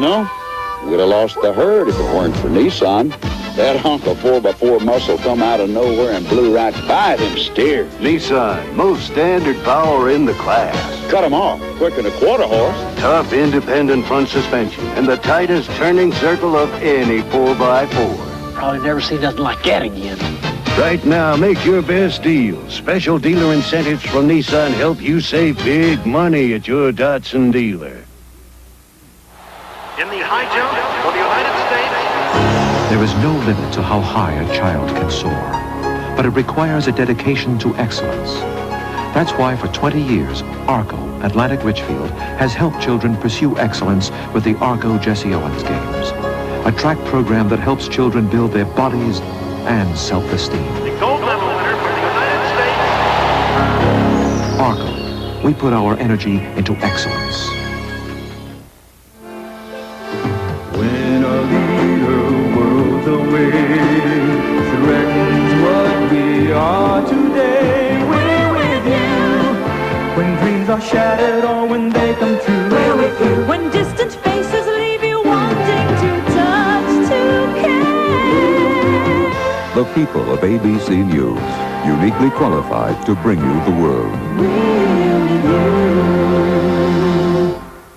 No, we'd have lost the herd if it weren't for Nissan. That hunk of 4x4 muscle come out of nowhere and blew right by them steers. Nissan, most standard power in the class. Cut 'em off, quicker than a quarter horse. Tough, independent front suspension and the tightest turning circle of any 4x4. Probably never see nothing like that again. Right now, make your best deal. Special dealer incentives from Nissan help you save big money at your Datsun dealer. In the high jump for the United States. There is no limit to how high a child can soar, but it requires a dedication to excellence. That's why for 20 years, ARCO, Atlantic Richfield, has helped children pursue excellence with the ARCO Jesse Owens Games, a track program that helps children build their bodies and self-esteem. The gold medal winner for the United States. ARCO, we put our energy into excellence. When a leader worlds away threatens what we are today, we're with you. When dreams are shattered or when they come true, we're with you. When distant faces leave you wanting to touch, to care. The people of ABC News, uniquely qualified to bring you the world.